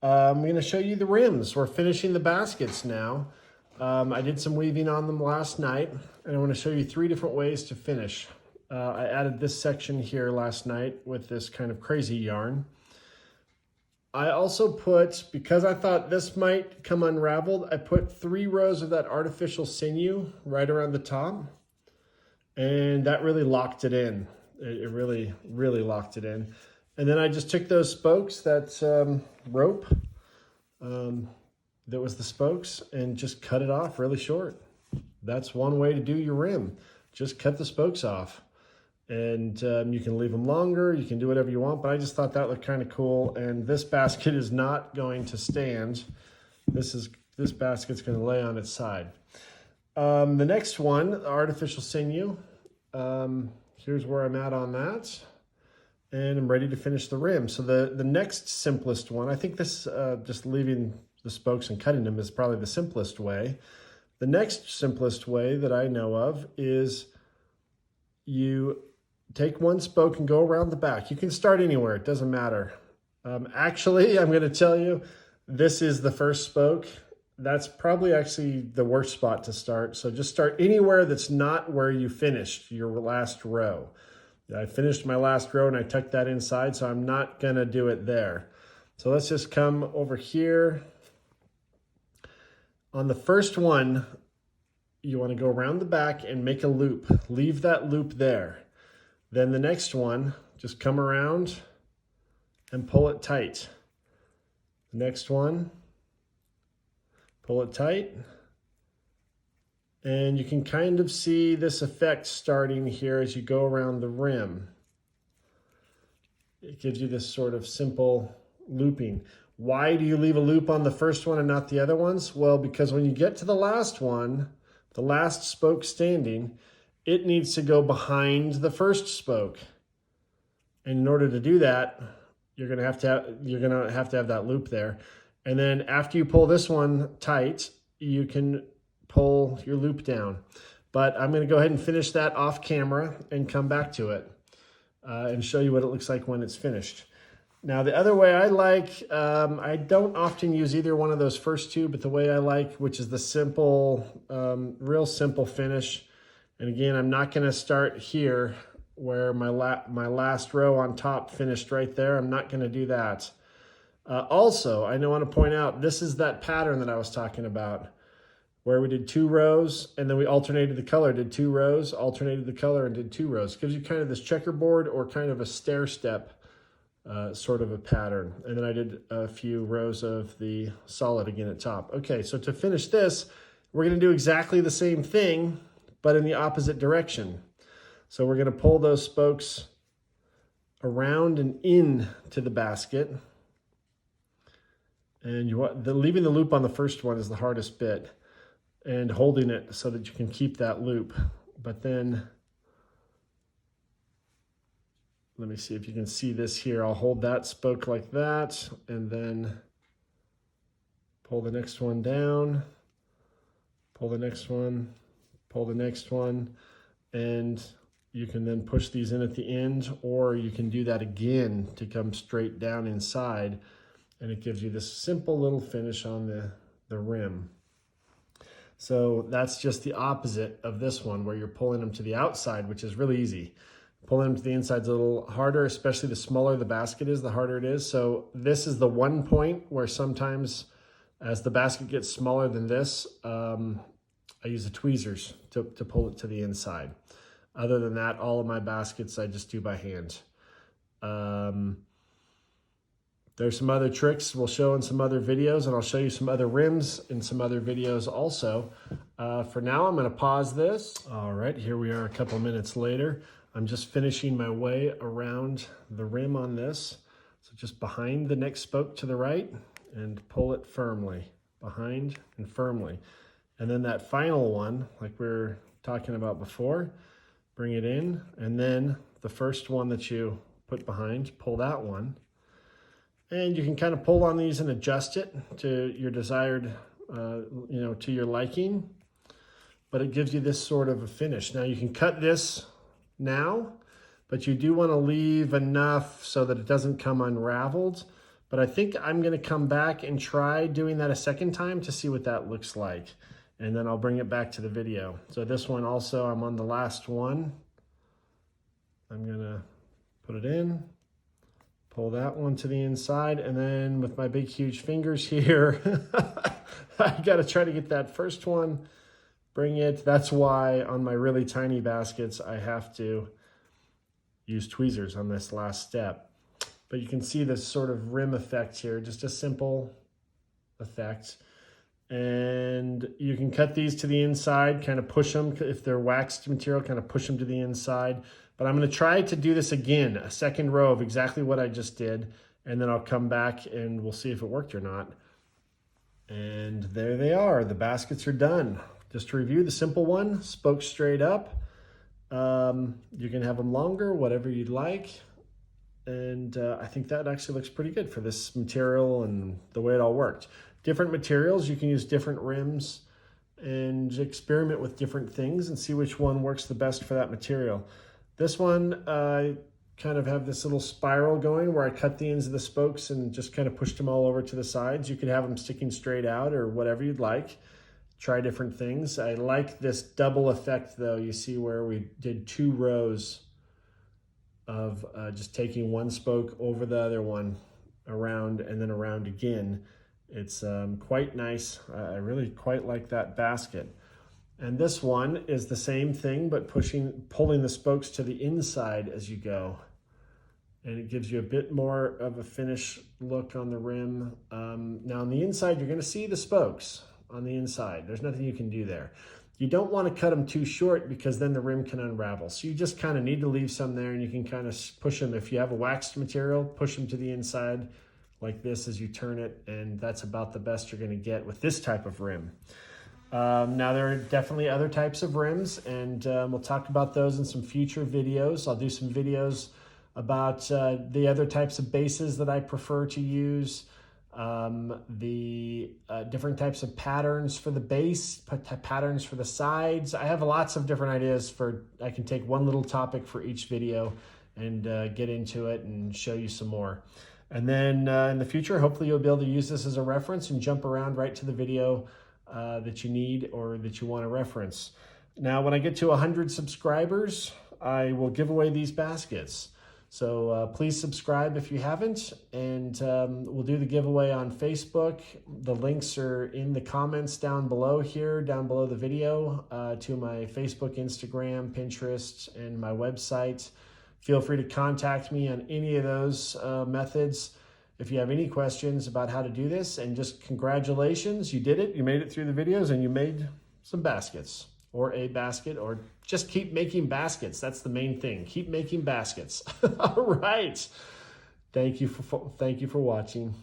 I'm going to show you the rims. We're finishing the baskets now. I did some weaving on them last night, and I want to show you 3 different ways to finish. I added this section here last night with this kind of crazy yarn. I also put, because I thought this might come unraveled, I put 3 rows of that artificial sinew right around the top, and that really locked it in. It really, really locked it in. And then I just took those spokes, that rope that was the spokes, and just cut it off really short. That's one way to do your rim. Just cut the spokes off. And you can leave them longer, you can do whatever you want, but I just thought that looked kind of cool. And this basket is not going to stand. This basket's going to lay on its side. The next one, the artificial sinew. Here's where I'm at on that. And I'm ready to finish the rim. So the next simplest one, I think this, just leaving the spokes and cutting them is probably the simplest way. The next simplest way that I know of is you take one spoke and go around the back. You can start anywhere, it doesn't matter. Actually, I'm gonna tell you, this is the first spoke. That's probably actually the worst spot to start. So just start anywhere that's not where you finished your last row. I finished my last row and I tucked that inside, so I'm not gonna do it there. So let's just come over here. On the first one, you wanna go around the back and make a loop. Leave that loop there. Then the next one, just come around and pull it tight. The next one, pull it tight. And you can kind of see this effect starting here as you go around the rim. It gives you this sort of simple looping. Why do you leave a loop on the first one and not the other ones? Well, because when you get to the last one, the last spoke standing, it needs to go behind the first spoke. And in order to do that, you're gonna have to have that loop there. And then after you pull this one tight, you can pull your loop down. But I'm gonna go ahead and finish that off camera and come back to it and show you what it looks like when it's finished. Now the other way I like, I don't often use either one of those first 2, but the way I like, which is the simple, real simple finish. And again, I'm not gonna start here where my last row on top finished right there. I'm not gonna do that. Also, I want to point out, this is that pattern that I was talking about, where we did 2 rows and then we alternated the color, did 2 rows, alternated the color and did 2 rows. It gives you kind of this checkerboard or kind of a stair step sort of a pattern. And then I did a few rows of the solid again at top. Okay, so to finish this, we're gonna do exactly the same thing, but in the opposite direction. So we're gonna pull those spokes around and in to the basket. And leaving the loop on the first one is the hardest bit, and holding it so that you can keep that loop. But then, let me see if you can see this here. I'll hold that spoke like that, and then pull the next one down, pull the next one, pull the next one, and you can then push these in at the end, or you can do that again to come straight down inside, and it gives you this simple little finish on the rim. So that's just the opposite of this one, where you're pulling them to the outside, which is really easy. Pulling them to the inside is a little harder, especially the smaller the basket is, the harder it is. So this is the one point where sometimes as the basket gets smaller than this, I use the tweezers to pull it to the inside. Other than that, all of my baskets I just do by hand. There's some other tricks we'll show in some other videos, and I'll show you some other rims in some other videos also. For now, I'm gonna pause this. All right, here we are a couple minutes later. I'm just finishing my way around the rim on this. So just behind the next spoke to the right and pull it firmly, behind and firmly. And then that final one, like we were talking about before, bring it in, and then the first one that you put behind, pull that one. And you can kind of pull on these and adjust it to your desired, to your liking, but it gives you this sort of a finish. Now you can cut this now, but you do want to leave enough so that it doesn't come unraveled. But I think I'm gonna come back and try doing that a second time to see what that looks like. And then I'll bring it back to the video. So this one also, I'm on the last one. I'm gonna put it in, pull that one to the inside, and then with my big, huge fingers here, I gotta try to get that first one, bring it. That's why on my really tiny baskets, I have to use tweezers on this last step. But you can see this sort of rim effect here, just a simple effect. And you can cut these to the inside, kind of push them. If they're waxed material, kind of push them to the inside. But I'm going to try to do this again, a second row of exactly what I just did. And then I'll come back and we'll see if it worked or not. And there they are. The baskets are done. Just to review, the simple one, spokes straight up. You can have them longer, whatever you'd like. And I think that actually looks pretty good for this material and the way it all worked. Different materials, you can use different rims and experiment with different things and see which one works the best for that material. This one, I kind of have this little spiral going where I cut the ends of the spokes and just kind of pushed them all over to the sides. You could have them sticking straight out or whatever you'd like. Try different things. I like this double effect though. You see where we did 2 rows of just taking one spoke over the other one, around and then around again. It's quite nice. I really quite like that basket. And this one is the same thing, but pulling the spokes to the inside as you go. And it gives you a bit more of a finish look on the rim. Now on the inside, you're gonna see the spokes on the inside. There's nothing you can do there. You don't want to cut them too short because then the rim can unravel. So you just kind of need to leave some there and you can kind of push them. If you have a waxed material, push them to the inside like this as you turn it, and that's about the best you're going to get with this type of rim. Now there are definitely other types of rims, and we'll talk about those in some future videos. I'll do some videos about the other types of bases that I prefer to use, the different types of patterns for the base, patterns for the sides. I have lots of different ideas I can take one little topic for each video and get into it and show you some more. And then in the future, hopefully you'll be able to use this as a reference and jump around right to the video that you need or that you want to reference. Now, when I get to 100 subscribers, I will give away these baskets. So please subscribe if you haven't, and we'll do the giveaway on Facebook. The links are in the comments down below here, down below the video, to my Facebook, Instagram, Pinterest, and my website. Feel free to contact me on any of those methods if you have any questions about how to do this. And just congratulations, you did it. You made it through the videos and you made some baskets, or a basket, or just keep making baskets. That's the main thing. Keep making baskets. All right. Thank you for watching.